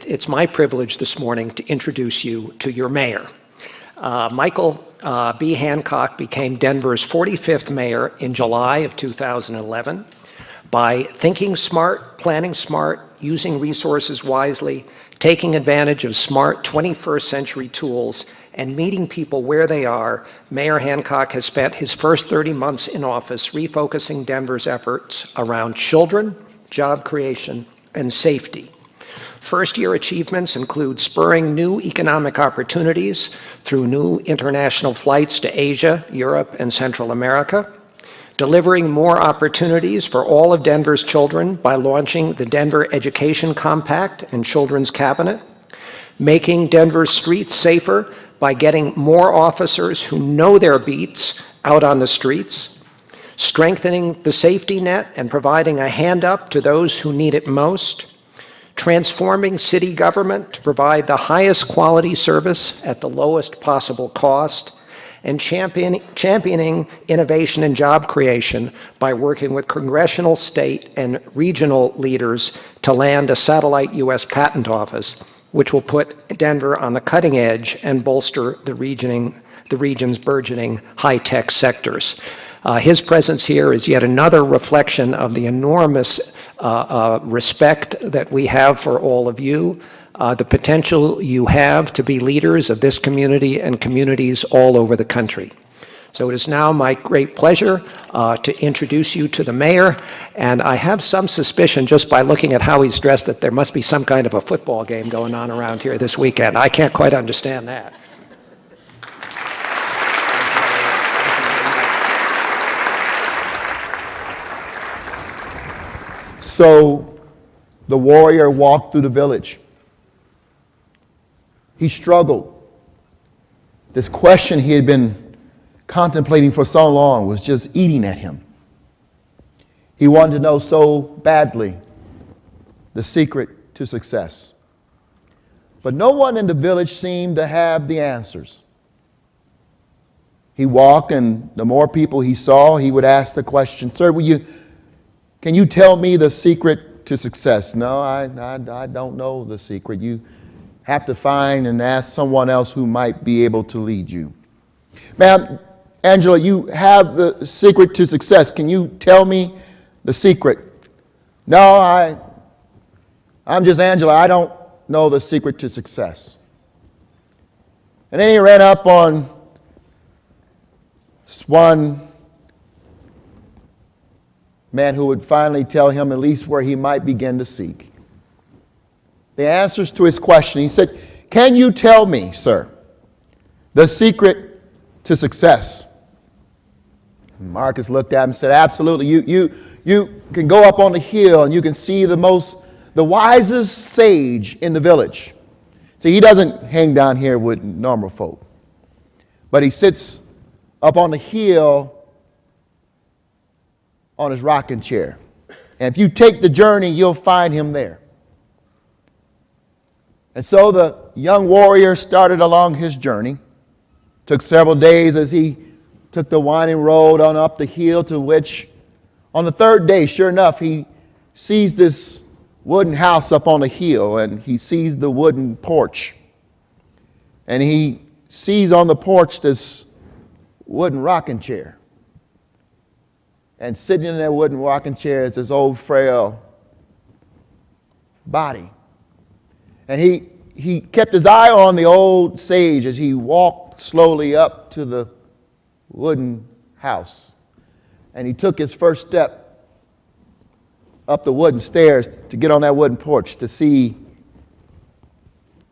it's my privilege this morning to introduce you to your mayor. Michael B. Hancock became Denver's 45th mayor in July of 2011 by thinking smart, planning smart, using resources wisely, taking advantage of smart 21st century tools, and meeting people where they are. Mayor Hancock has spent his first 30 months in office refocusing Denver's efforts around children, job creation, and safety. First-year achievements include spurring new economic opportunities through new international flights to Asia, Europe, and Central America, delivering more opportunities for all of Denver's children by launching the Denver Education Compact and Children's Cabinet, making Denver's streets safer by getting more officers who know their beats out on the streets, strengthening the safety net and providing a hand up to those who need it most, transforming city government to provide the highest quality service at the lowest possible cost, and championing innovation and job creation by working with congressional, state, and regional leaders to land a satellite U.S. patent office, which will put Denver on the cutting edge and bolster the region's burgeoning high-tech sectors. His presence here is yet another reflection of the enormous respect that we have for all of you, the potential you have to be leaders of this community and communities all over the country. So it is now my great pleasure to introduce you to the mayor, and I have some suspicion just by looking at how he's dressed that there must be some kind of a football game going on around here this weekend. I can't quite understand that. So the warrior walked through the village. He struggled. This question he had been contemplating for so long was just eating at him. He wanted to know so badly the secret to success. But no one in the village seemed to have the answers. He walked, and the more people he saw, he would ask the question, "Sir, can you tell me the secret to success?" "No, I don't know the secret. You have to find and ask someone else who might be able to lead you." "Ma'am, Angela, you have the secret to success. Can you tell me the secret?" "No, I'm just Angela. I don't know the secret to success." And then he ran up on one man who would finally tell him at least where he might begin to seek the answers to his question. He said, "Can you tell me, sir, the secret to success?" And Marcus looked at him and said, "Absolutely. You can go up on the hill and you can see the wisest sage in the village." See, he doesn't hang down here with normal folk, but he sits up on the hill on his rocking chair. And if you take the journey, you'll find him there. And so the young warrior started along his journey. Took several days as he took the winding road on up the hill, to which on the third day, sure enough, he sees this wooden house up on the hill, and he sees the wooden porch. And he sees on the porch this wooden rocking chair. And sitting in that wooden rocking chair is this old frail body. And he kept his eye on the old sage as he walked slowly up to the wooden house. And he took his first step up the wooden stairs to get on that wooden porch to see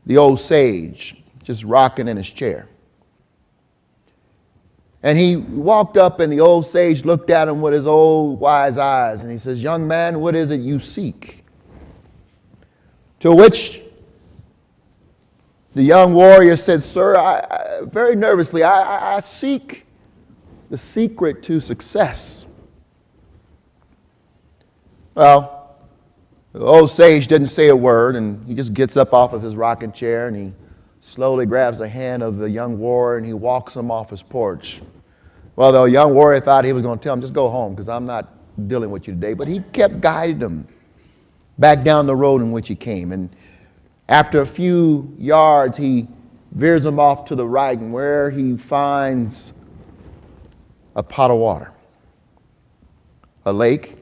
the old sage just rocking in his chair. And he walked up, and the old sage looked at him with his old wise eyes, and he says, "Young man, what is it you seek?" To which the young warrior said, "Sir, very nervously, I seek the secret to success." Well, the old sage didn't say a word, and he just gets up off of his rocking chair, and he slowly grabs the hand of the young warrior, and he walks him off his porch. Well, the young warrior thought he was going to tell him, "Just go home, because I'm not dealing with you today." But he kept guiding him back down the road in which he came. And After a few yards, he veers them off to the right, and where he finds a pot of water, a lake,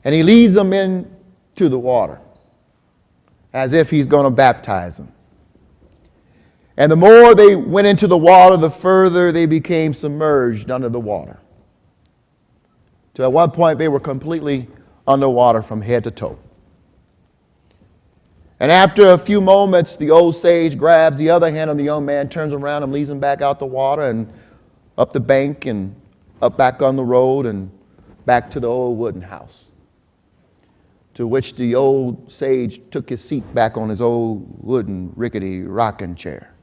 and he leads them into the water as if he's going to baptize them. And the more they went into the water, the further they became submerged under the water. So at one point, they were completely underwater from head to toe. And after a few moments, the old sage grabs the other hand of the young man, turns around and leads him back out the water and up the bank and up back on the road and back to the old wooden house. To which the old sage took his seat back on his old wooden rickety rocking chair.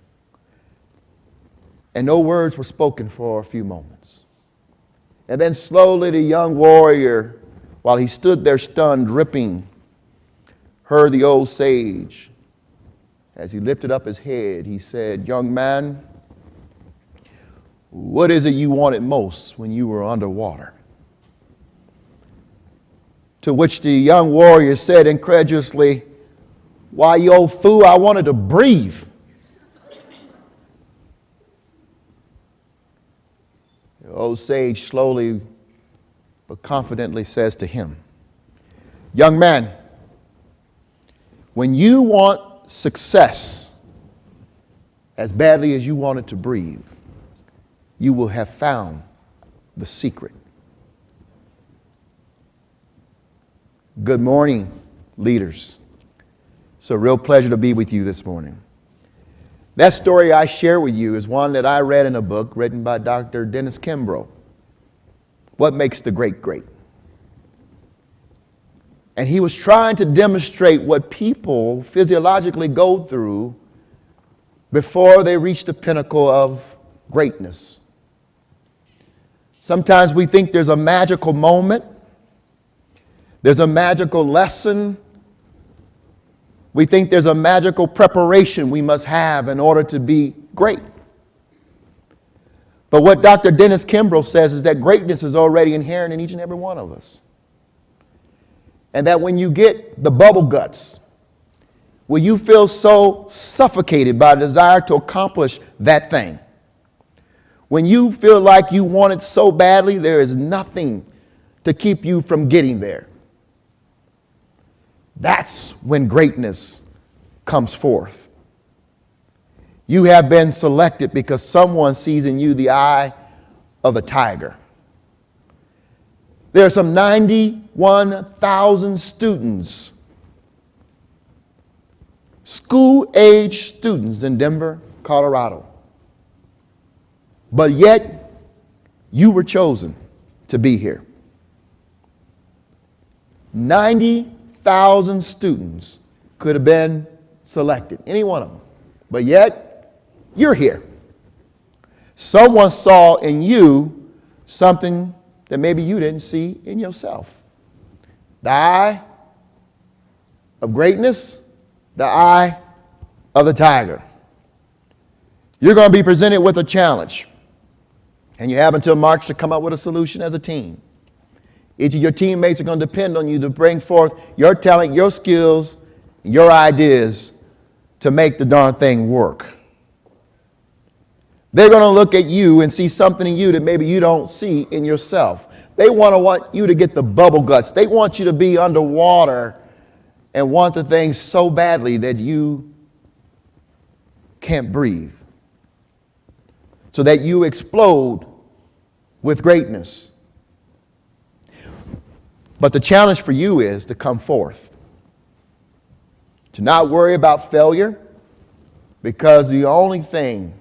And no words were spoken for a few moments. And then slowly the young warrior, while he stood there stunned, dripping, heard the old sage. As he lifted up his head, he said, "Young man, what is it you wanted most when you were underwater?" To which the young warrior said incredulously, "Why, you old fool, I wanted to breathe." The old sage slowly but confidently says to him, "Young man, when you want success as badly as you wanted to breathe, you will have found the secret." Good morning, leaders. It's a real pleasure to be with you this morning. That story I share with you is one that I read in a book written by Dr. Dennis Kimbrough, What Makes the Great Great? And he was trying to demonstrate what people physiologically go through before they reach the pinnacle of greatness. Sometimes we think there's a magical moment, there's a magical lesson. We think there's a magical preparation we must have in order to be great. But what Dr. Dennis Kimbrough says is that greatness is already inherent in each and every one of us. And that when you get the bubble guts, when you feel so suffocated by a desire to accomplish that thing, when you feel like you want it so badly, there is nothing to keep you from getting there. That's when greatness comes forth. You have been selected because someone sees in you the eye of a tiger. There are some 91,000 students, school-age students in Denver, Colorado. But yet, you were chosen to be here. 90,000 students could have been selected, any one of them. But yet, you're here. Someone saw in you something that maybe you didn't see in yourself. The eye of greatness, the eye of the tiger. You're going to be presented with a challenge. And you have until March to come up with a solution as a team. Each of your teammates are going to depend on you to bring forth your talent, your skills, your ideas to make the darn thing work. They're going to look at you and see something in you that maybe you don't see in yourself. They want you to get the bubble guts. They want you to be underwater and want the thing so badly that you can't breathe, so that you explode with greatness. But the challenge for you is to come forth, to not worry about failure, because the only thing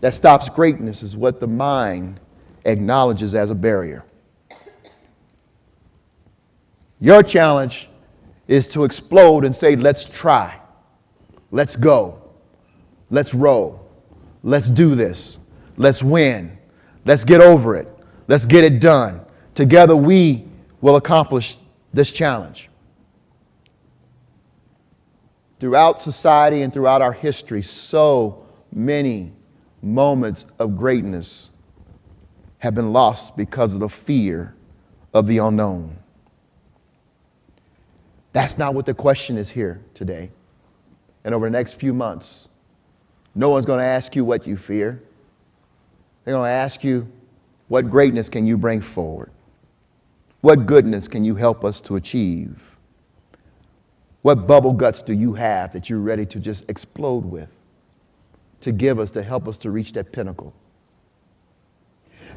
that stops greatness is what the mind acknowledges as a barrier. Your challenge is to explode and say, let's try, let's go, let's roll, let's do this, let's win, let's get over it, let's get it done. Together we will accomplish this challenge. Throughout society and throughout our history, so many moments of greatness have been lost because of the fear of the unknown. That's not what the question is here today. And over the next few months, no one's going to ask you what you fear. They're going to ask you, what greatness can you bring forward? What goodness can you help us to achieve? What bubble guts do you have that you're ready to just explode with, to give us, to help us to reach that pinnacle?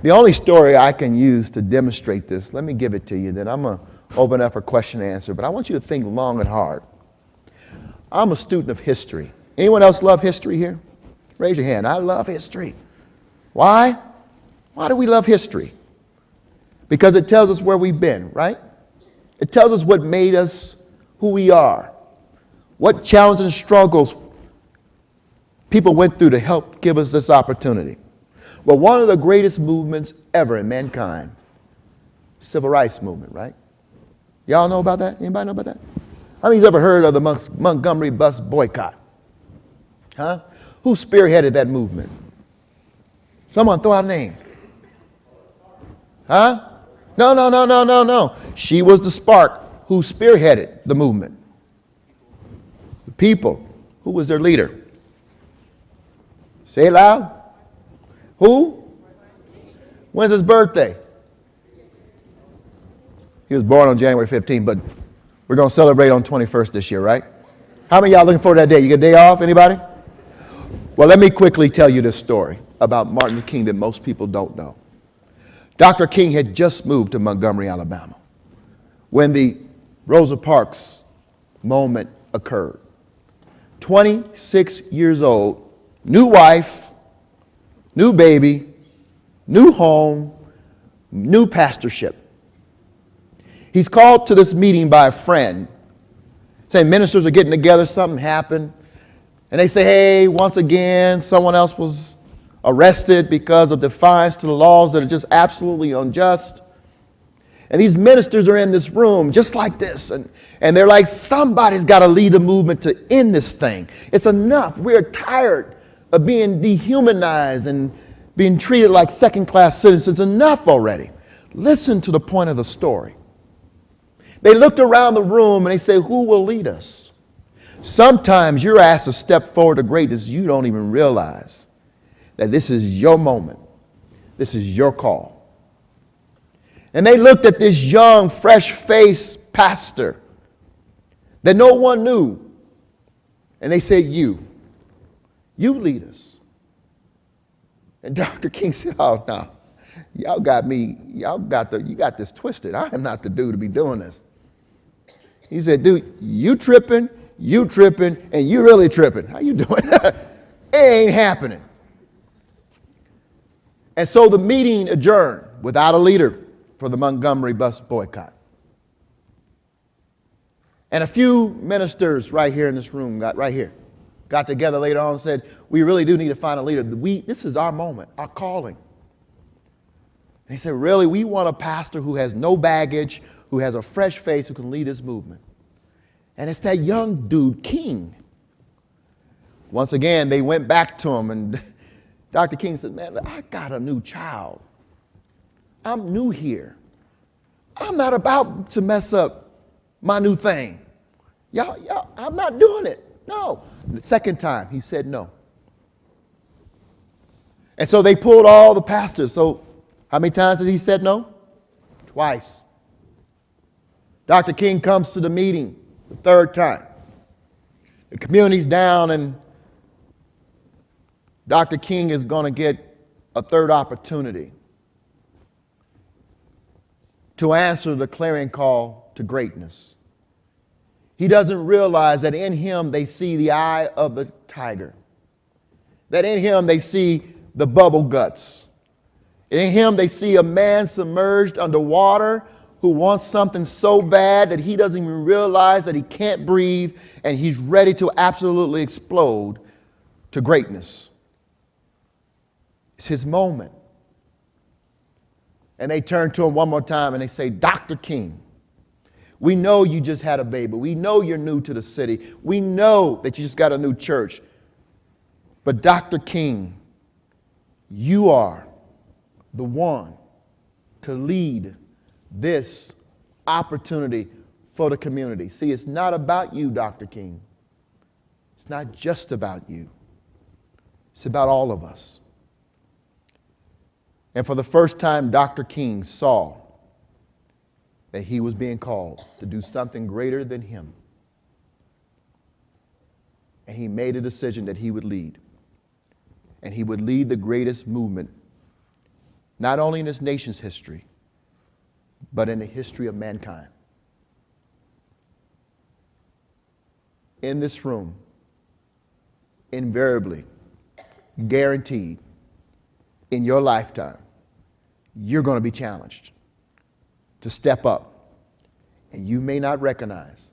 The only story I can use to demonstrate this, let me give it to you, then I'm going to open up for question and answer, but I want you to think long and hard. I'm a student of history. Anyone else love history here? Raise your hand. I love history. Why? Why do we love history? Because it tells us where we've been, right? It tells us what made us who we are, what challenges and struggles people went through to help give us this opportunity. Well, one of the greatest movements ever in mankind, civil rights movement, right? Y'all know about that? Anybody know about that? How many's ever heard of the Montgomery bus boycott? Huh? Who spearheaded that movement? Someone throw out a name. Huh? No. She was the spark who spearheaded the movement. The people. Who was their leader? Say it loud. Who? When's his birthday? He was born on January 15th, but we're going to celebrate on 21st this year, right? How many of y'all looking forward to that day? You get a day off? Anybody? Well, let me quickly tell you this story about Martin Luther King that most people don't know. Dr. King had just moved to Montgomery, Alabama, when the Rosa Parks moment occurred. 26 years old, new wife, new baby, new home, new pastorship. He's called to this meeting by a friend, saying ministers are getting together, something happened. And they say, hey, once again, someone else was arrested because of defiance to the laws that are just absolutely unjust. And these ministers are in this room just like this. And they're like, somebody's got to lead the movement to end this thing. It's enough. We're tired of being dehumanized and being treated like second-class citizens. Enough already. Listen to the point of the story. They looked around the room and they say, who will lead us? Sometimes you're asked to step forward to greatness. You don't even realize that this is your moment. This is your call. And they looked at this young, fresh-faced pastor that no one knew. And they said, you lead us. And Dr. King said, oh, no, you got this twisted. I am not the dude to be doing this. He said, dude, you tripping, and you really tripping. How you doing? It ain't happening. And so the meeting adjourned without a leader for the Montgomery bus boycott. And a few ministers right here in this room got together later on and said, we really do need to find a leader. This is our moment, our calling. And he said, really, we want a pastor who has no baggage, who has a fresh face, who can lead this movement. And it's that young dude, King. Once again, they went back to him, and Dr. King said, man, I got a new child. I'm new here. I'm not about to mess up my new thing. Y'all, I'm not doing it. No. The second time, he said no. And so they pulled all the pastors. So how many times has he said no? Twice. Dr. King comes to the meeting the third time. The community's down, and Dr. King is going to get a third opportunity to answer the clarion call to greatness. He doesn't realize that in him they see the eye of the tiger, that in him they see the bubble guts. In him they see a man submerged underwater who wants something so bad that he doesn't even realize that he can't breathe, and he's ready to absolutely explode to greatness. It's his moment. And they turn to him one more time and they say, Dr. King, we know you just had a baby. We know you're new to the city. We know that you just got a new church. But Dr. King, you are the one to lead this opportunity for the community. See, it's not about you, Dr. King. It's not just about you. It's about all of us. And for the first time, Dr. King saw that he was being called to do something greater than him. And he made a decision that he would lead. And he would lead the greatest movement, not only in this nation's history, but in the history of mankind. In this room, invariably, guaranteed, in your lifetime, you're going to be challenged to step up. And you may not recognize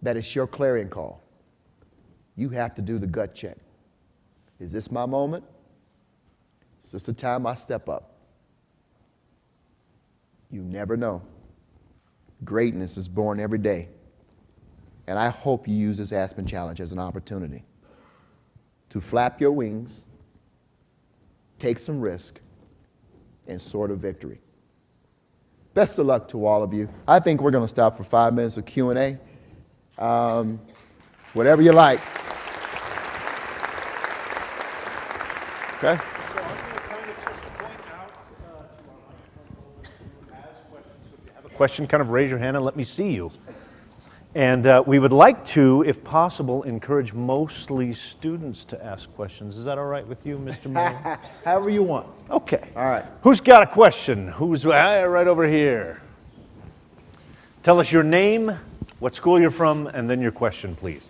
that it's your clarion call. You have to do the gut check. Is this my moment? Is this the time I step up? You never know. Greatness is born every day. And I hope you use this Aspen Challenge as an opportunity to flap your wings, take some risk, and soar to victory. Best of luck to all of you. I think we're going to stop for 5 minutes of Q&A. Whatever you like. Okay? So I'm going to kind of just point out to our microphone who has questions. So if you have a question, kind of raise your hand and let me see you. And we would like to, if possible, encourage mostly students to ask questions. Is that all right with you, Mr. Mayor? However you want. Okay. All right. Who's got a question? Who's right over here? Tell us your name, what school you're from, and then your question, please.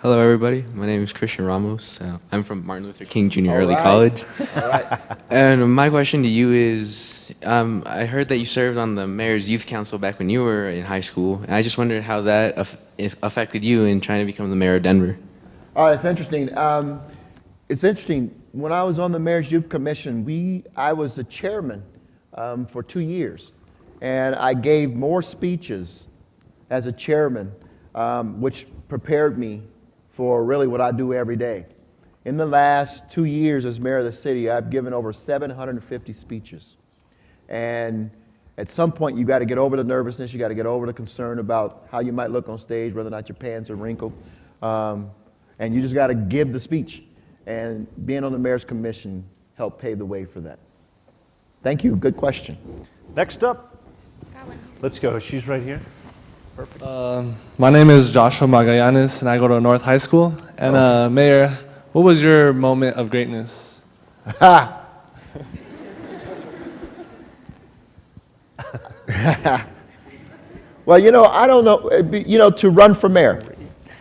Hello, everybody. My name is Christian Ramos. I'm from Martin Luther King Jr. All Early right. College. All right. And my question to you is, I heard that you served on the Mayor's Youth Council back when you were in high school. And I just wondered how that affected you in trying to become the mayor of Denver. Oh, it's interesting. It's interesting. When I was on the Mayor's Youth Commission, I was the chairman for 2 years. And I gave more speeches as a chairman, which prepared me for really what I do every day. In the last 2 years as mayor of the city, I've given over 750 speeches. And at some point, you got to get over the nervousness. You got to get over the concern about how you might look on stage, whether or not your pants are wrinkled. And you just got to give the speech. And being on the mayor's commission helped pave the way for that. Thank you. Good question. Next up. Let's go. She's right here. My name is Joshua Magallanes, and I go to North High School. And Mayor, what was your moment of greatness? Well, I don't know, to run for mayor.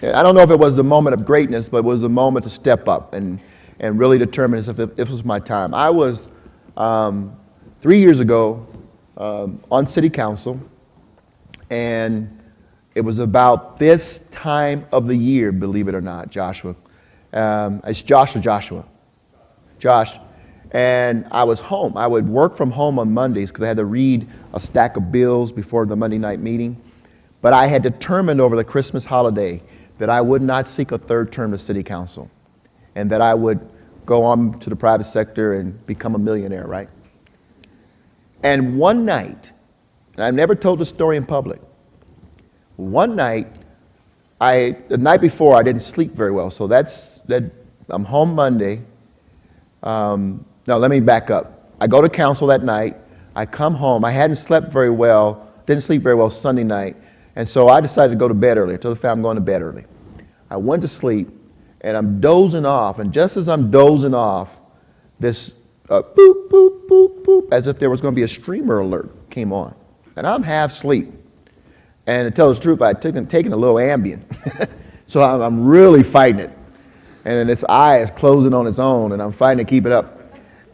I don't know if it was the moment of greatness, but it was a moment to step up and really determine if it was my time. I was, 3 years ago, on city council, and it was about this time of the year, believe it or not, Joshua. It's Josh or Joshua? Josh. And I was home. I would work from home on Mondays because I had to read a stack of bills before the Monday night meeting. But I had determined over the Christmas holiday that I would not seek a third term to city council and that I would go on to the private sector and become a millionaire, right? And one night, and I've never told the story in public, one night, the night before I didn't sleep very well, so I'm home Monday. No, let me back up. I go to council that night. I come home. I hadn't slept very well, didn't sleep very well Sunday night, and so I decided to go to bed early. I told the family I'm going to bed early. I went to sleep, and I'm dozing off, and just as I'm dozing off, this boop, boop, boop, boop, as if there was going to be a streamer alert came on. And I'm half asleep. And to tell the truth, I'd taken a little Ambien. So I'm really fighting it. And then its eye is closing on its own, and I'm fighting to keep it up.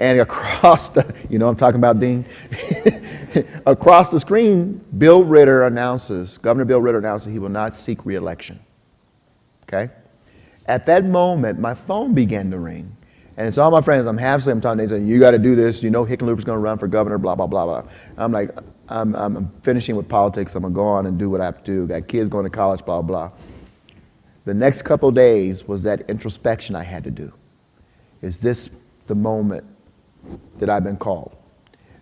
And across the, I'm talking about Dean? Across the screen, Governor Bill Ritter announces he will not seek re-election. Okay? At that moment, my phone began to ring. And it's all my friends. I'm half asleep. I'm talking to them saying, you got to do this. Hickenlooper's going to run for governor, blah, blah, blah, blah. I'm like, I'm finishing with politics. I'm going to go on and do what I have to do. Got kids going to college, blah, blah. The next couple of days was that introspection I had to do. Is this the moment that I've been called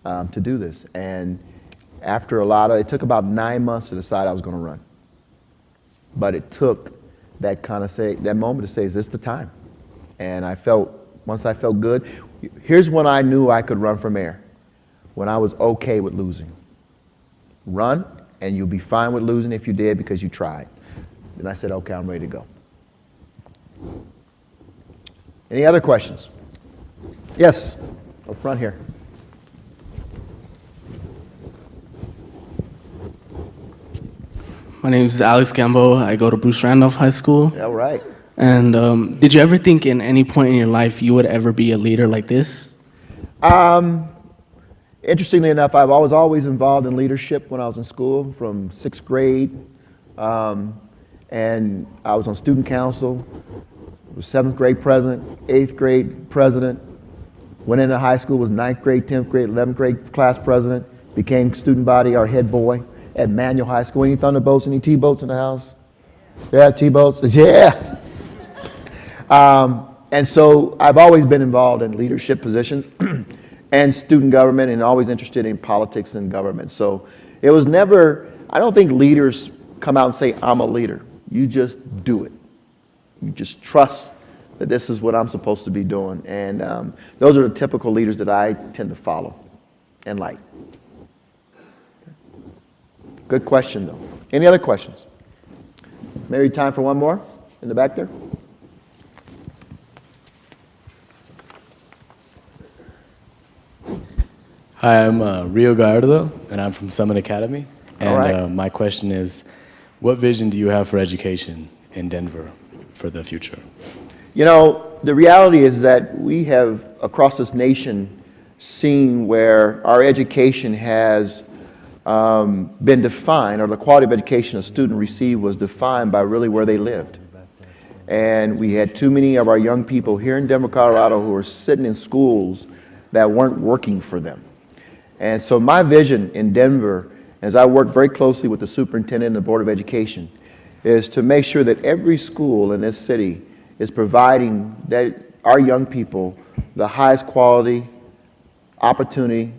to do this? And After it took about 9 months to decide I was going to run. But it took that moment to say, is this the time? And once I felt good, here's when I knew I could run for mayor. When I was okay with losing. Run, and you'll be fine with losing if you did because you tried. And I said, okay, I'm ready to go. Any other questions? Yes, up front here. My name is Alex Gambo. I go to Bruce Randolph High School. All right. And did you ever think in any point in your life you would ever be a leader like this? Interestingly enough, I was always involved in leadership when I was in school from 6th grade. And I was on student council, was 7th grade president, 8th grade president, went into high school, was 9th grade, 10th grade, 11th grade class president, became student body, our head boy at Manual High School. Any Thunderbolts, any T-boats in the house? Yeah, T-boats, yeah. And so I've always been involved in leadership positions and student government and always interested in politics and government. So it was never, I don't think leaders come out and say, I'm a leader. You just do it. You just trust that this is what I'm supposed to be doing. And those are the typical leaders that I tend to follow and like. Good question, though. Any other questions? Maybe time for one more in the back there. Hi, I'm Rio Gallardo, and I'm from Summit Academy. And All right. My question is, what vision do you have for education in Denver for the future? You know, the reality is that we have, across this nation, seen where our education has been defined, or the quality of education a student received was defined by really where they lived. And we had too many of our young people here in Denver, Colorado, who were sitting in schools that weren't working for them. And so my vision in Denver, as I work very closely with the superintendent and the Board of Education, is to make sure that every school in this city is providing that our young people the highest quality opportunity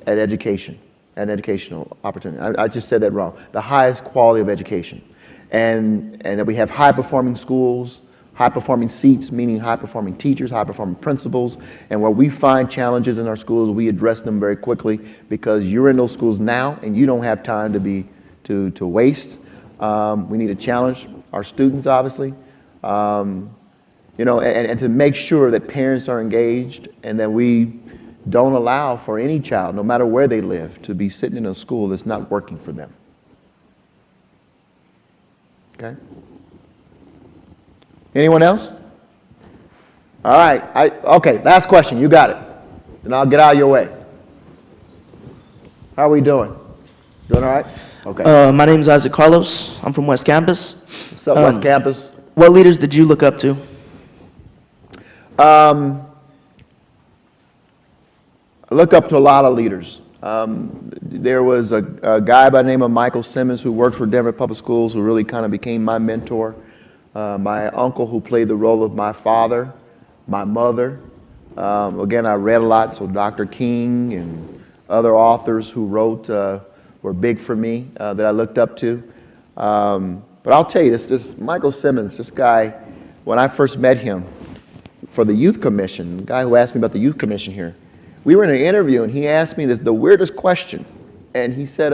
at education, an educational opportunity. I just said that wrong. The highest quality of education. And that we have high-performing schools, high-performing seats, meaning high-performing teachers, high-performing principals. And where we find challenges in our schools, we address them very quickly because you're in those schools now and you don't have time to waste. We need to challenge our students, obviously. You know, and to make sure that parents are engaged and that we don't allow for any child, no matter where they live, to be sitting in a school that's not working for them. Okay? Anyone else? All right. Okay, last question. You got it. Then I'll get out of your way. How are we doing? Doing all right? Okay. My name is Isaac Carlos. I'm from West Campus. What's up, West Campus? What leaders did you look up to? I look up to a lot of leaders. There was a guy by the name of Michael Simmons who worked for Denver Public Schools who really kind of became my mentor. My uncle who played the role of my father, my mother. Again, I read a lot, so Dr. King and other authors who wrote were big for me that I looked up to. But I'll tell you, this Michael Simmons, this guy, when I first met him for the Youth Commission, the guy who asked me about the Youth Commission here, we were in an interview and he asked me the weirdest question. And he said,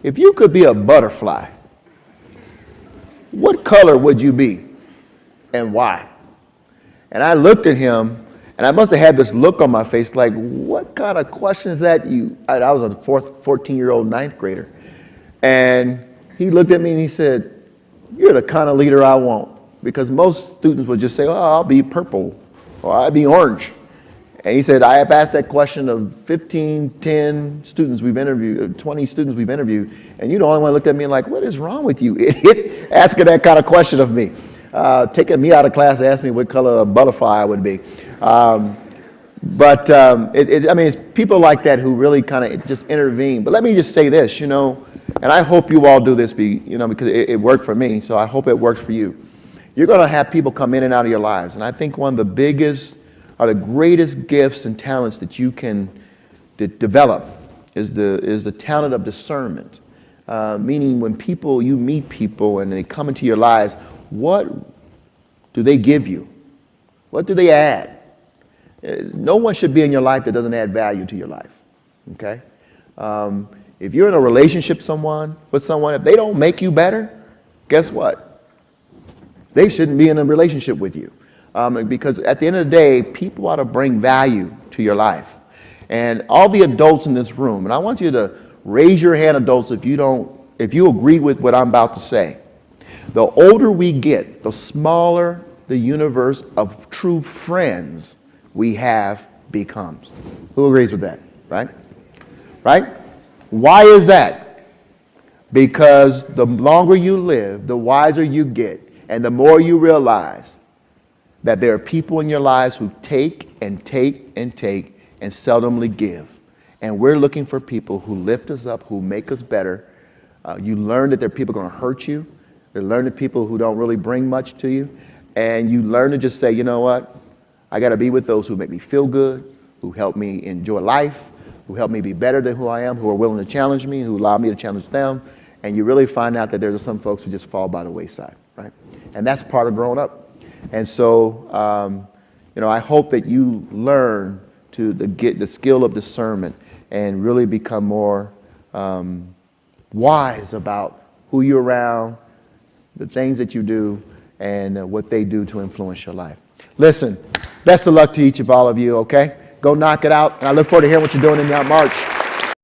if you could be a butterfly, what color would you be and why? And I looked at him and I must have had this look on my face like, what kind of question is that? I was a 14-year-old ninth grader. And he looked at me and he said, you're the kind of leader I want. Because most students would just say, oh, I'll be purple or I'll be orange. And he said, I have asked that question of 15, 10 students we've interviewed, 20 students we've interviewed, and you're the only one who looked at me and like, what is wrong with you, idiot? Asking that kind of question of me. Taking me out of class to ask me what color a butterfly I would be. I mean, it's people like that who really kind of just intervene. But let me just say this, you know, and I hope you all do this, because it worked for me, so I hope it works for you. You're going to have people come in and out of your lives, and I think one of the biggest are the greatest gifts and talents that you can develop is the talent of discernment. Meaning when you meet people and they come into your lives, what do they give you? What do they add? No one should be in your life that doesn't add value to your life, okay? If you're in a relationship with someone, if they don't make you better, guess what? They shouldn't be in a relationship with you. Because at the end of the day, people ought to bring value to your life. And all the adults in this room, and I want you to raise your hand, adults, if you agree with what I'm about to say. The older we get, the smaller the universe of true friends we have becomes. Who agrees with that? Right? Right? Why is that? Because the longer you live, the wiser you get, and the more you realize that there are people in your lives who take and take and take and seldomly give. And we're looking for people who lift us up, who make us better. You learn that there are people going to hurt you. You learn that people who don't really bring much to you. And you learn to just say, you know what? I got to be with those who make me feel good, who help me enjoy life, who help me be better than who I am, who are willing to challenge me, who allow me to challenge them. And you really find out that there's some folks who just fall by the wayside, right? And that's part of growing up. And so, I hope that you learn to get the skill of discernment and really become more wise about who you're around, the things that you do, and what they do to influence your life. Listen, best of luck to each of all of you, okay? Go knock it out, and I look forward to hearing what you're doing in that march.